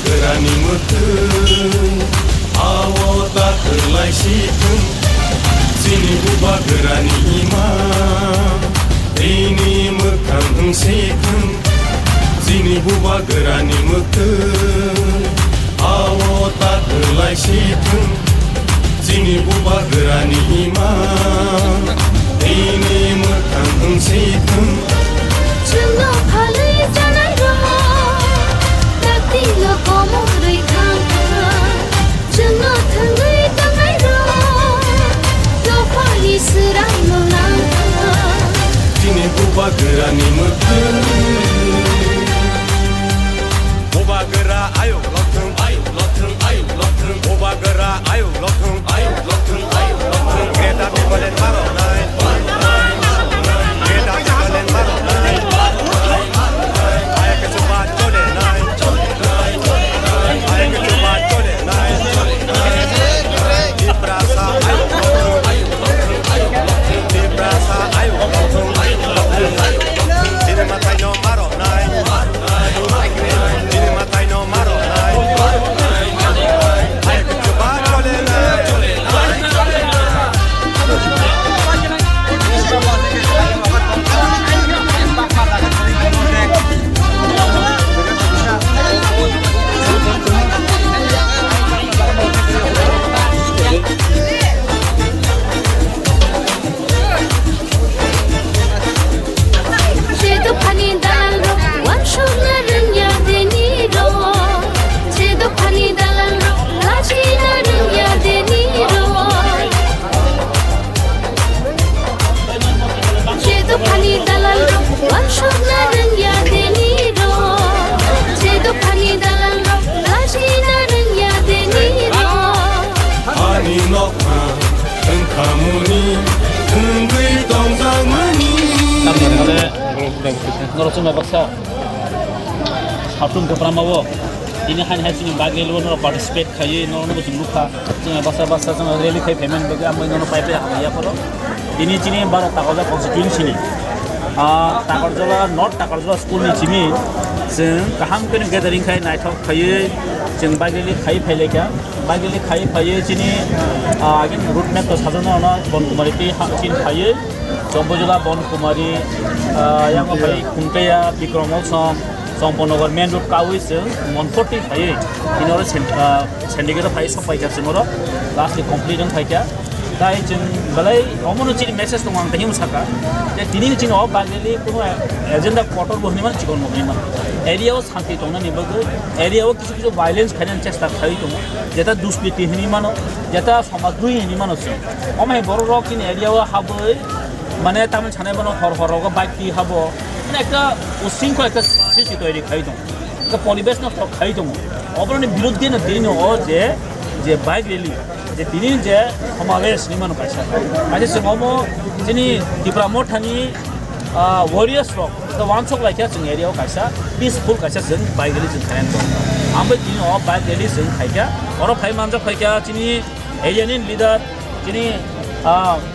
Gerani mutun awo tak terlaisikan sini buba gerani imam ini mekang hengsikan sini buba gerani mutun awo tak terlaisikan sini buba gerani imam ini mekang hengsikan Chungo phalai janai raha Tilo komo rui khang Chungo thangai tangai raha Lo phali sirai lo lang Sini buba gerani mutun Buba gera ayo lotung Buba gera ayo lotung Greta Bibalen maro nai Greta Bibalen maro nai Ayo ke coba chole nai Ayo ke coba chole nai Di brasa ayo lotung Di brasa ayo lotung Dine matai no maro nai Dine matai no maro nai Ayo ke coba chole nai Chedo phani dalal ro wan shona ranya deni ro Chedo phani dalal ro laji na ranya deni ro Chedo phani dalal ro wan shona ranya deni ro Chedo phani dalal ro laji na ranya deni ro Ani nokma engkamuni engui tongzangmani Noro cuma baksa Hatum ke Pramawo ini hanya sini bagi lu noro participate kaya noro noro cuma luka cuma baksa cuma rally kaya payment bagi amu noro pipe ya poro ini cini baru takoda constituency ni takoda not takoda school ni cini sen kaham kena gathering kaya night talk kaya cuma bagi lu kaya payle kya bagi lu kaya payle cini again route map to sajana na bon kumari pi cini kaya Sombojula Bon Kumari yang apa Kunkaya Bikromosong Somponogar main road kawis mon 40 paye ini orang syndicate paye sampai ke semua last complete yang paye tai jeng balai omon ciri message tong ang tanya musaka jadi tini ciri awak bagi kuno agenda quarter bohni mana cikon bohni mana area was santi tong na nibaga area was kisu violence finance cesta khai tong jeta duspiti hini mana jeta samadui hini mana sih omai boru rock ini area was habai মানে তামন ছানে বনো হরহরগ bike কি হবো মানে একটা উশৃঙ্খল একটা সৃষ্টি তৈরি খাইতো একটা পরিবেশ নষ্ট খাইতো অবরণের বিরুদ্ধে না দিন ও যে বাইক র্যালি যে তিনি যে সমাবেশ নির্মাণ পাইছে আজ সঙ্গম যিনি ত্রিপুরামঠানি ওয়ারিয়ার্স রক দ্য ওয়ান চক লাইক जों एरियायाव कायसा पिसफुल कायसा जों बाइक र्যালি जों खायन दं आमबो दिनै अ बाइक र्যালি जों खायका अर फाइ मानजा फाइका जिनि एरियानि लिडार जिनि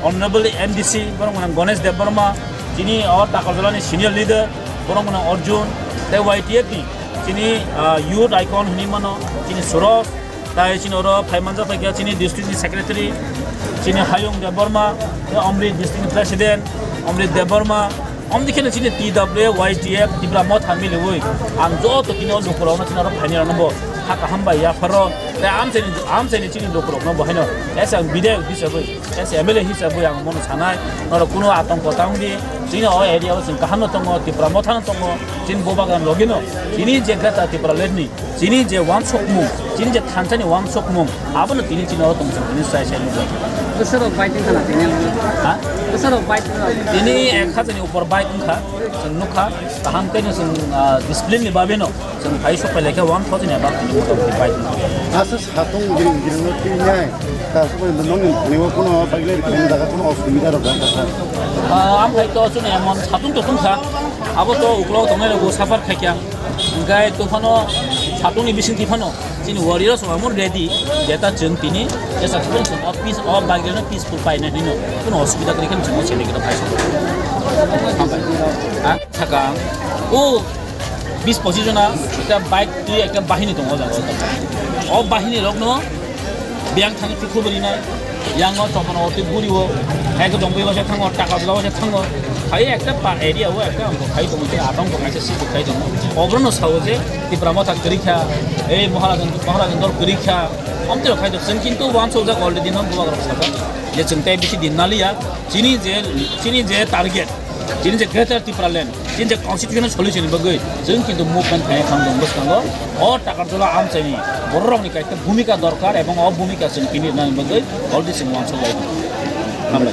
Honorable MDC borong Ganesh Dev Burma jini और Takarjala ni senior leader borong Arjun they YTF ni jini youth icon hini mano jini Suros tai jini oro Phaimanja Phaikia jini district secretary jini Hayung Dev Burma Amrit district president Amrit Dev Burma omdikene jini TWA YTF Tigramot hamil woi am jo to kini ol dokoro na jini oro phainir nombo haka hamba ya faro am seni jini dokoro nombo haino esa bidayak hisabai esa MLA hisabai yang mono sanai noro kuno atongko tangdi jini o area o jini kahano tongo Tigramothan tongo jini bobagan logino jini je grata Tigraledni jini je wansokmu jini je thanchani wansokmu abono tini jini oro tongso jini sai sai nugo Besar biking kana tini ha besar biking ini khazani upor bike kha nukha kaham kene sing discipline ni babeno sing phai so pele ke 1000 ya bak ni moto bike Asas hatong giring giring no tinyai তারপরে নন কোনো পাইলে জায়গা কোনো অসুবিধা রকম आमफ्राय थ' जोंना एमन साथुन थुथुनखा आबोथ' उग्लाव दंनाय रगौ साफार खायखां ओमफ्राय तुफानो साथुननि बिसिं तिफानो जोंनि वारियार्स आमर रेडि जेता जों तिनि जेसा जों पिस अफ बागेनो पिसफुल पाइना दिनो কোনো অসুবিধা করি কেন जों सेलेक्ट पाइस थाका ও 20-25 जना একটা বাইক দিয়ে একটা বাহিনী দङ জানো অ বাহিনী লগ্ন বিয়াং থানি খুবলি নাই ইয়াংও তখন অতি গুরিও একদম বইবাসে থাঙ্গ টাকা দিলাবাসে থাঙ্গ খাই একটা এরিয়াও একটা খাই দङ যে আতঙ্ক খাইছে সিট খাই দङ অগ্রণ সাও যে ত্রিপুরামতা করিখা এই মহারাজন দল করিখা অন্তে খাই দङ কিন্তু ওয়ান সৌজা অলরেডি নন গোবা সাবা যে চিন্তায় বেশি দিন নালিয়া চিনি যে টার্গেট যিনি যে গ্রেটার ত্রিপুরা ল্যান্ড যিনি যে কনস্টিটিউশনাল সলিউশन बगै जों কিন্তু মুভমেন্ট थानाय खालामदों बसखांगो अ टाकारजला आमचाइनि बर' रावनि একটা ভূমিকা দরকার এবং অ ভূমিকা जों किनि नाय बगै अलरेडि जों वान सौलायदों